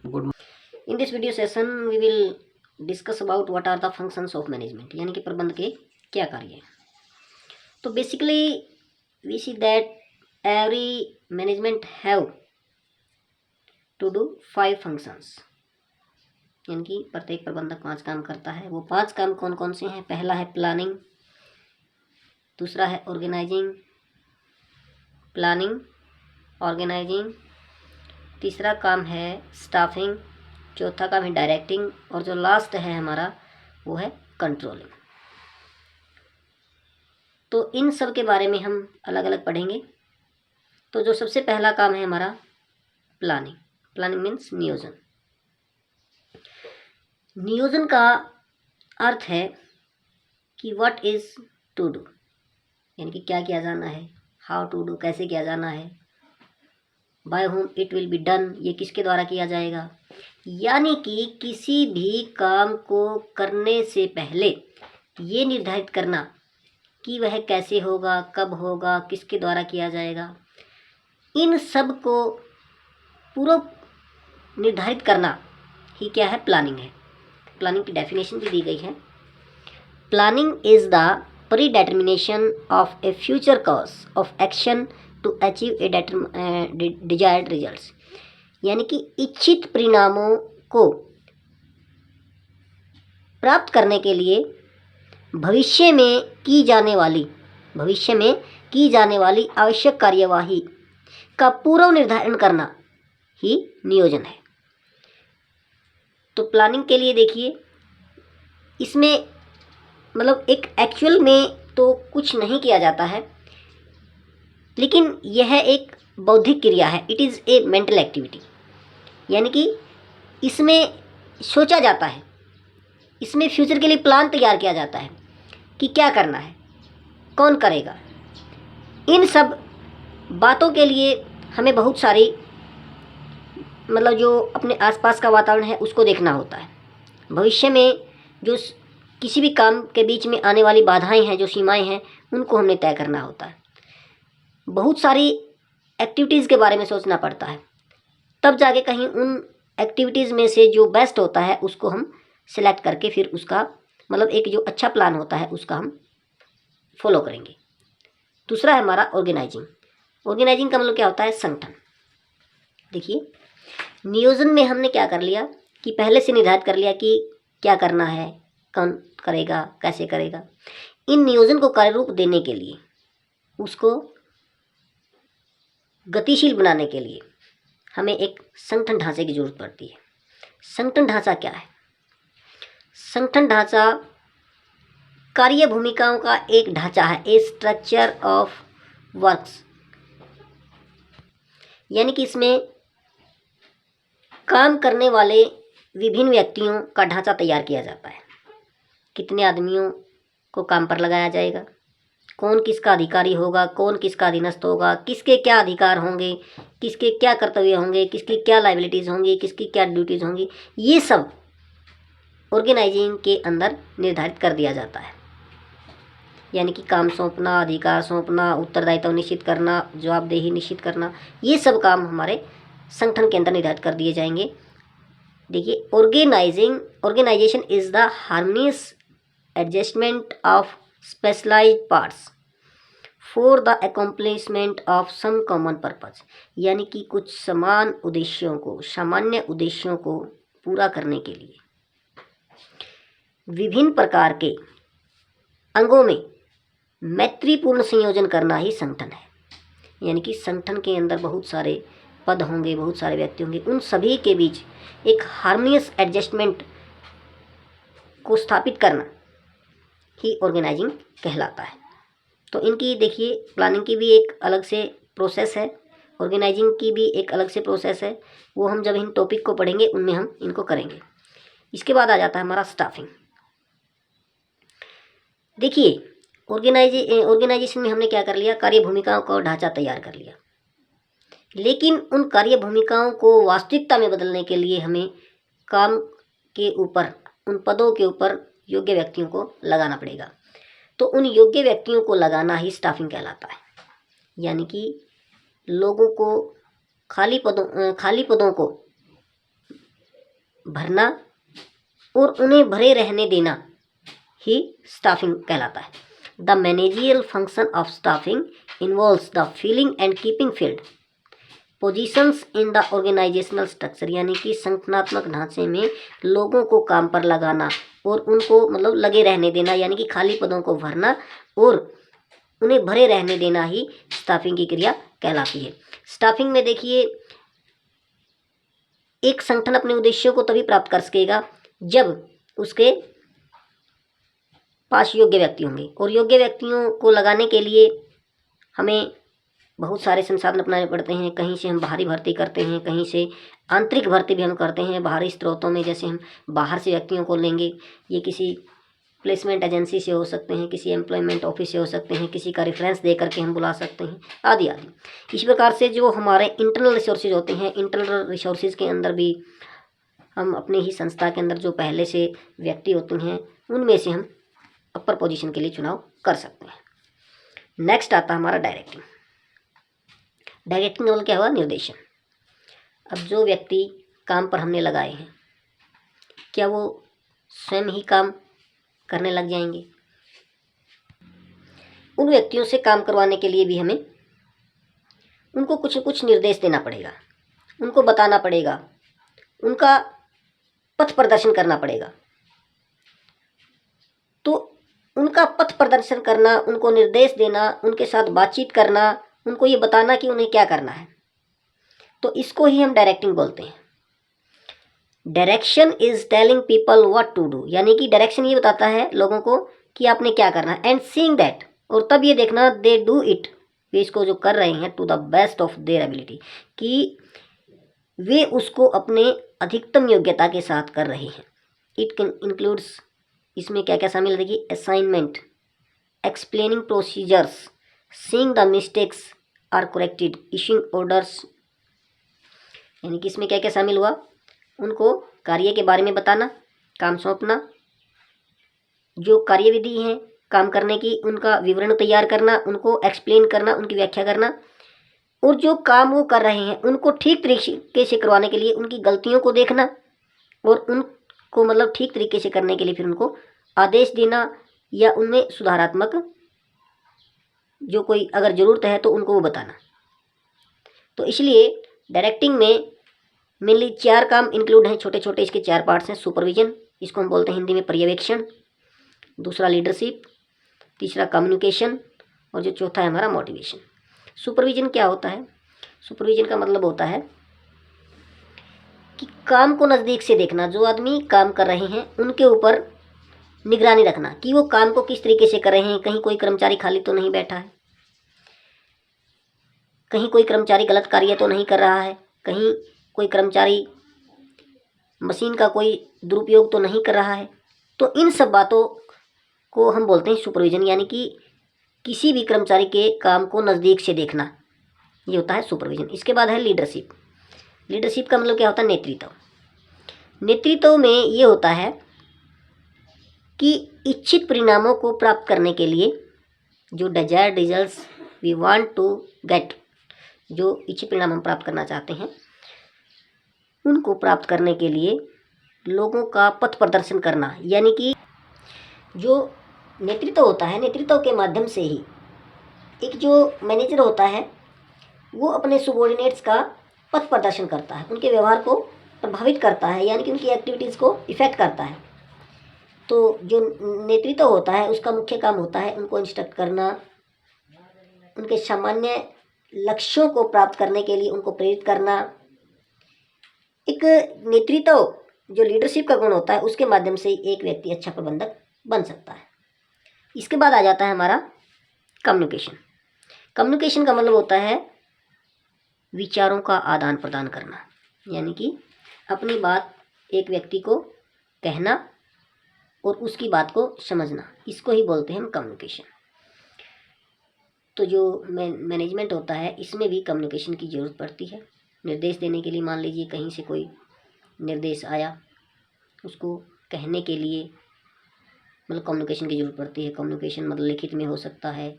Good. In this video session we will discuss about what are the functions of management, यानी कि प्रबंध के क्या कार्य हैं। तो basically we see that every management have to do 5 functions, यानी कि प्रत्येक प्रबंधक 5 काम करता है। वो 5 काम कौन कौन से हैं? पहला है प्लानिंग, दूसरा है ऑर्गेनाइजिंग, तीसरा काम है स्टाफिंग, चौथा काम है डायरेक्टिंग और जो लास्ट है हमारा वो है कंट्रोलिंग। तो इन सब के बारे में हम अलग अलग पढ़ेंगे। तो जो सबसे पहला काम है हमारा प्लानिंग मीन्स नियोजन। नियोजन का अर्थ है कि व्हाट इज टू डू, यानी कि क्या किया जाना है, हाउ टू डू कैसे किया जाना है, by whom it will be done ये किसके द्वारा किया जाएगा। यानी कि किसी भी काम को करने से पहले ये निर्धारित करना कि वह कैसे होगा, कब होगा, किसके द्वारा किया जाएगा, इन सब को पूर्व निर्धारित करना ही क्या है? प्लानिंग है। प्लानिंग की डेफिनेशन भी दी गई है। Planning is the predetermination of a future course of action to achieve a desired results, यानी कि इच्छित परिणामों को प्राप्त करने के लिए भविष्य में की जाने वाली आवश्यक कार्यवाही का पूर्व निर्धारण करना ही नियोजन है। तो प्लानिंग के लिए देखिए, इसमें मतलब एक एक्चुअल में तो कुछ नहीं किया जाता है, लेकिन यह एक बौद्धिक क्रिया है। It is a mental activity, यानी कि इसमें सोचा जाता है, इसमें फ्यूचर के लिए प्लान तैयार किया जाता है कि क्या करना है, कौन करेगा। इन सब बातों के लिए हमें बहुत सारी मतलब जो अपने आसपास का वातावरण है उसको देखना होता है। भविष्य में जो किसी भी काम के बीच में आने वाली बाधाएं हैं, जो सीमाएं हैं, उनको हमने तय करना होता है। बहुत सारी एक्टिविटीज़ के बारे में सोचना पड़ता है, तब जाके कहीं उन एक्टिविटीज़ में से जो बेस्ट होता है उसको हम सिलेक्ट करके फिर उसका मतलब एक जो अच्छा प्लान होता है उसका हम फॉलो करेंगे। दूसरा है हमारा ऑर्गेनाइजिंग का मतलब क्या होता है? संगठन। देखिए, नियोजन में हमने क्या कर लिया कि पहले से निर्धारित कर लिया कि क्या करना है, कौन करेगा, कैसे करेगा। इन नियोजन को कार्यरूप देने के लिए, उसको गतिशील बनाने के लिए हमें एक संगठन ढांचे की जरूरत पड़ती है। संगठन ढांचा क्या है? संगठन ढांचा कार्य भूमिकाओं का एक ढांचा है, ए स्ट्रक्चर ऑफ वर्क्स, यानी कि इसमें काम करने वाले विभिन्न व्यक्तियों का ढांचा तैयार किया जाता है। कितने आदमियों को काम पर लगाया जाएगा, कौन किसका अधिकारी होगा, कौन किसका अधीनस्थ होगा, किसके क्या अधिकार होंगे, किसके क्या कर्तव्य होंगे, किसकी क्या लायबिलिटीज़ होंगी, किसकी क्या ड्यूटीज़ होंगी, ये सब ऑर्गेनाइजिंग के अंदर निर्धारित कर दिया जाता है। यानी कि काम सौंपना, अधिकार सौंपना, उत्तरदायित्व निश्चित करना, जवाबदेही निश्चित करना, ये सब काम हमारे संगठन के अंदर निर्धारित कर दिए जाएंगे। देखिए, organisation is the harmonious adjustment of specialised parts for the accomplishment of some common purpose, यानी कि कुछ सामान्य उद्देश्यों को पूरा करने के लिए विभिन्न प्रकार के अंगों में मैत्रीपूर्ण संयोजन करना ही संगठन है। यानी कि संगठन के अंदर बहुत सारे पद होंगे, बहुत सारे व्यक्ति होंगे, उन सभी के बीच एक हार्मोनियस एडजस्टमेंट को स्थापित करना ही ऑर्गेनाइजिंग कहलाता है। तो इनकी देखिए, प्लानिंग की भी एक अलग से प्रोसेस है, ऑर्गेनाइजिंग की भी एक अलग से प्रोसेस है। वो हम जब इन टॉपिक को पढ़ेंगे उनमें हम इनको करेंगे। इसके बाद आ जाता है हमारा स्टाफिंग। देखिए, ऑर्गेनाइजेशन में हमने क्या कर लिया? कार्य भूमिकाओं का ढांचा तैयार कर लिया, लेकिन उन कार्य भूमिकाओं को वास्तविकता में बदलने के लिए हमें काम के ऊपर, उन पदों के ऊपर योग्य व्यक्तियों को लगाना पड़ेगा। तो उन योग्य व्यक्तियों को लगाना ही स्टाफिंग कहलाता है। यानी कि लोगों को खाली पदों को भरना और उन्हें भरे रहने देना ही स्टाफिंग कहलाता है। The managerial function of staffing involves the filling and keeping filled positions in the organisational structure, यानी कि संगठनात्मक ढांचे में लोगों को काम पर लगाना और उनको मतलब लगे रहने देना, यानी कि खाली पदों को भरना और उन्हें भरे रहने देना ही स्टाफिंग की क्रिया कहलाती है। स्टाफिंग में देखिए, एक संगठन अपने उद्देश्यों को तभी प्राप्त कर सकेगा जब उसके पास योग्य व्यक्ति होंगे, और योग्य व्यक्तियों को लगाने के लिए हमें बहुत सारे संसाधन अपनाने पड़ते हैं। कहीं से हम बाहरी भर्ती करते हैं, कहीं से आंतरिक भर्ती भी हम करते हैं बाहरी स्रोतों में, जैसे हम बाहर से व्यक्तियों को लेंगे, ये किसी प्लेसमेंट एजेंसी से हो सकते हैं, किसी एम्प्लॉयमेंट ऑफिस से हो सकते हैं, किसी का रेफरेंस दे करके हम बुला सकते हैं, आदि आदि। इस प्रकार से जो हमारे इंटरनल रिसोर्सेज होते हैं, इंटरनल रिसोर्सेज के अंदर भी हम अपने ही संस्था के अंदर जो पहले से व्यक्ति होते हैं उनमें से हम अपर पोजीशन के लिए चुनाव कर सकते हैं। नेक्स्ट आता है हमारा डायरेक्टिंग। डायरेक्टिंग मतलब क्या हुआ? निर्देशन। अब जो व्यक्ति काम पर हमने लगाए हैं, क्या वो स्वयं ही काम करने लग जाएंगे? उन व्यक्तियों से काम करवाने के लिए भी हमें उनको कुछ न कुछ निर्देश देना पड़ेगा, उनको बताना पड़ेगा, उनका पथ प्रदर्शन करना पड़ेगा। तो उनका पथ प्रदर्शन करना, उनको निर्देश देना, उनके साथ बातचीत करना, उनको ये बताना कि उन्हें क्या करना है, तो इसको ही हम डायरेक्टिंग बोलते हैं। Direction is telling people what to do, यानी कि डायरेक्शन ये बताता है लोगों को कि आपने क्या करना है, एंड सीइंग दैट, और तब ये देखना दे डू इट, वे इसको जो कर रहे हैं to the best of their ability, कि वे उसको अपने अधिकतम योग्यता के साथ कर रहे हैं। इट कैन इंक्लूड्स, इसमें क्या क्या शामिल है देखिए, assignment, explaining procedures, seeing the mistakes are corrected, issuing orders, यानी कि इसमें क्या क्या शामिल हुआ, उनको कार्य के बारे में बताना, काम सौंपना, जो कार्यविधि है काम करने की उनका विवरण तैयार करना, उनको एक्सप्लेन करना, उनकी व्याख्या करना, और जो काम वो कर रहे हैं उनको ठीक तरीके से करवाने के लिए उनकी गलतियों को देखना और उनको मतलब ठीक तरीके से करने के लिए फिर उनको आदेश देना या उनमें सुधारात्मक जो कोई अगर ज़रूरत है तो उनको वो बताना। तो इसलिए डायरेक्टिंग में मेनली 4 काम इंक्लूड हैं, छोटे छोटे इसके 4 पार्ट्स हैं। सुपरविजन, इसको हम बोलते हैं हिंदी में पर्यवेक्षण, दूसरा लीडरशिप, तीसरा कम्युनिकेशन, और जो चौथा है हमारा मोटिवेशन। सुपरविजन क्या होता है? सुपरविजन का मतलब होता है कि काम को नज़दीक से देखना, जो आदमी काम कर रहे हैं उनके ऊपर निगरानी रखना कि वो काम को किस तरीके से कर रहे हैं, कहीं कोई कर्मचारी खाली तो नहीं बैठा है, कहीं कोई कर्मचारी गलत कार्य तो नहीं कर रहा है, कहीं कोई कर्मचारी मशीन का कोई दुरुपयोग तो नहीं कर रहा है। तो इन सब बातों को हम बोलते हैं सुपरविजन, यानी कि किसी भी कर्मचारी के काम को नज़दीक से देखना, ये होता है सुपरविजन। इसके बाद है लीडरशिप। लीडरशिप का मतलब क्या होता है? नेतृत्व। नेतृत्व में ये होता है कि इच्छित परिणामों को प्राप्त करने के लिए, जो desired results we want to get, जो इच्छित परिणाम हम प्राप्त करना चाहते हैं उनको प्राप्त करने के लिए लोगों का पथ प्रदर्शन करना, यानी कि जो नेतृत्व होता है, नेतृत्व के माध्यम से ही एक जो मैनेजर होता है वो अपने सबॉर्डिनेट्स का पथ प्रदर्शन करता है, उनके व्यवहार को प्रभावित करता है, यानी कि उनकी एक्टिविटीज़ को इफ़ेक्ट करता है। तो जो नेतृत्व होता है उसका मुख्य काम होता है उनको इंस्ट्रक्ट करना, उनके सामान्य लक्ष्यों को प्राप्त करने के लिए उनको प्रेरित करना। एक नेतृत्व जो लीडरशिप का गुण होता है उसके माध्यम से एक व्यक्ति अच्छा प्रबंधक बन सकता है। इसके बाद आ जाता है हमारा कम्युनिकेशन। कम्युनिकेशन का मतलब होता है विचारों का आदान प्रदान करना, यानी कि अपनी बात एक व्यक्ति को कहना और उसकी बात को समझना, इसको ही बोलते हैं हम कम्युनिकेशन। तो जो मैनेजमेंट होता है इसमें भी कम्युनिकेशन की ज़रूरत पड़ती है। निर्देश देने के लिए, मान लीजिए कहीं से कोई निर्देश आया, उसको कहने के लिए मतलब कम्युनिकेशन की ज़रूरत पड़ती है। कम्युनिकेशन मतलब लिखित में हो सकता है,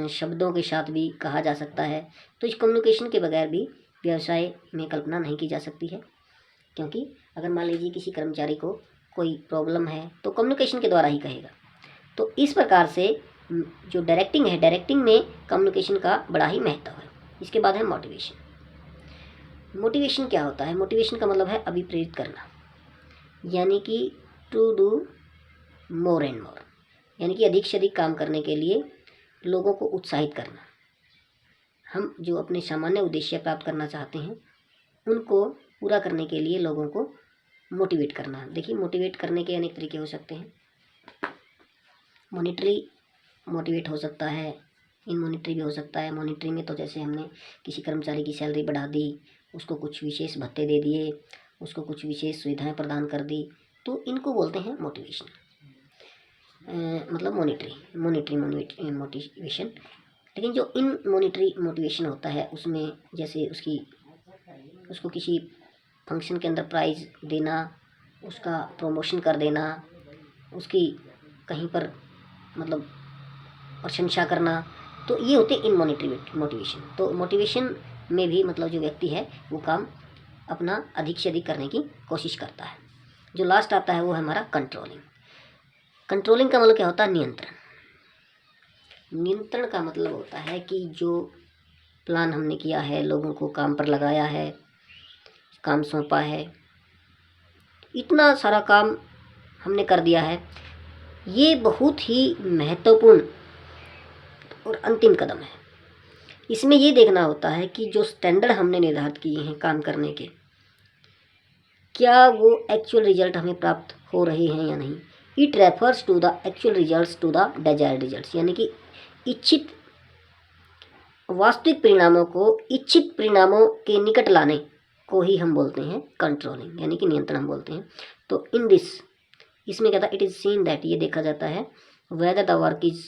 शब्दों के साथ भी कहा जा सकता है। तो इस कम्युनिकेशन के बगैर भी व्यवसाय में कल्पना नहीं की जा सकती है, क्योंकि अगर मान लीजिए किसी कर्मचारी को कोई प्रॉब्लम है तो कम्युनिकेशन के द्वारा ही कहेगा। तो इस प्रकार से जो डायरेक्टिंग है, डायरेक्टिंग में कम्युनिकेशन का बड़ा ही महत्व है। इसके बाद है मोटिवेशन। मोटिवेशन क्या होता है? मोटिवेशन का मतलब है अभिप्रेरित करना, यानी कि to do more and more, यानी कि अधिक से अधिक काम करने के लिए लोगों को उत्साहित करना। हम जो अपने सामान्य उद्देश्य प्राप्त करना चाहते हैं उनको पूरा करने के लिए लोगों को मोटिवेट करना। देखिए, मोटिवेट करने के अनेक तरीके हो सकते हैं। मॉनिटरी मोटिवेट हो सकता है, इन मॉनिटरी भी हो सकता है। मॉनिटरी में तो जैसे हमने किसी कर्मचारी की सैलरी बढ़ा दी, उसको कुछ विशेष भत्ते दे दिए, उसको कुछ विशेष सुविधाएं प्रदान कर दी, तो इनको बोलते हैं मोटिवेशन, मतलब मॉनिटरी मोटिवेशन। लेकिन जो इन मॉनिटरी मोटिवेशन होता है उसमें जैसे उसको किसी फंक्शन के अंदर प्राइज़ देना, उसका प्रमोशन कर देना, उसकी कहीं पर मतलब प्रशंसा करना, तो ये होते इन मॉनिटरी मोटिवेशन। तो मोटिवेशन में भी मतलब जो व्यक्ति है वो काम अपना अधिक से अधिक करने की कोशिश करता है। जो लास्ट आता है वो है हमारा कंट्रोलिंग। कंट्रोलिंग का मतलब क्या होता है? नियंत्रण। नियंत्रण का मतलब होता है कि जो प्लान हमने किया है, लोगों को काम पर लगाया है, काम सौंपा है, इतना सारा काम हमने कर दिया है, ये बहुत ही महत्वपूर्ण और अंतिम कदम है। इसमें ये देखना होता है कि जो स्टैंडर्ड हमने निर्धारित किए हैं काम करने के, क्या वो एक्चुअल रिजल्ट हमें प्राप्त हो रहे हैं या नहीं। It refers to the actual results to the desired results, यानी कि इच्छित वास्तविक परिणामों को इच्छित परिणामों के निकट लाने को ही हम बोलते हैं कंट्रोलिंग, यानी कि नियंत्रण हम बोलते हैं। तो इन दिस, इसमें क्या था? इट इज़ सीन दैट, ये देखा जाता है whether the work is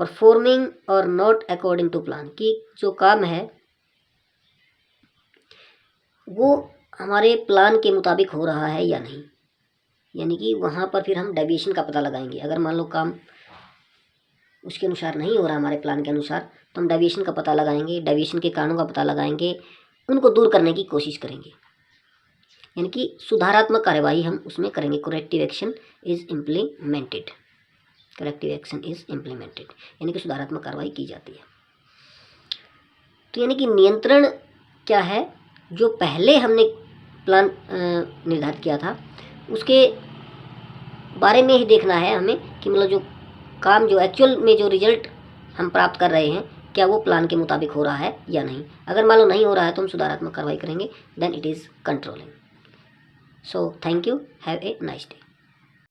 performing और नॉट अकॉर्डिंग टू प्लान, कि जो काम है वो हमारे प्लान के मुताबिक हो रहा है या नहीं। यानी कि वहाँ पर फिर हम डेविएशन का पता लगाएंगे। अगर मान लो काम उसके अनुसार नहीं हो रहा, हमारे प्लान के अनुसार, तो हम डेविएशन का पता लगाएंगे, डेविएशन के कारणों का पता लगाएंगे, उनको दूर करने की कोशिश करेंगे, यानी कि सुधारात्मक कार्यवाही हम उसमें करेंगे। Corrective action is implemented, corrective action is implemented, यानी कि सुधारात्मक कार्रवाई की जाती है। तो यानी कि नियंत्रण क्या है? जो पहले हमने प्लान निर्धारित किया था उसके बारे में ही देखना है हमें, कि मतलब जो काम, जो एक्चुअल में जो रिजल्ट हम प्राप्त कर रहे हैं, क्या वो प्लान के मुताबिक हो रहा है या नहीं। अगर मान लो नहीं हो रहा है तो हम सुधारात्मक कार्रवाई करेंगे, then it is controlling. So thank you, have a nice day.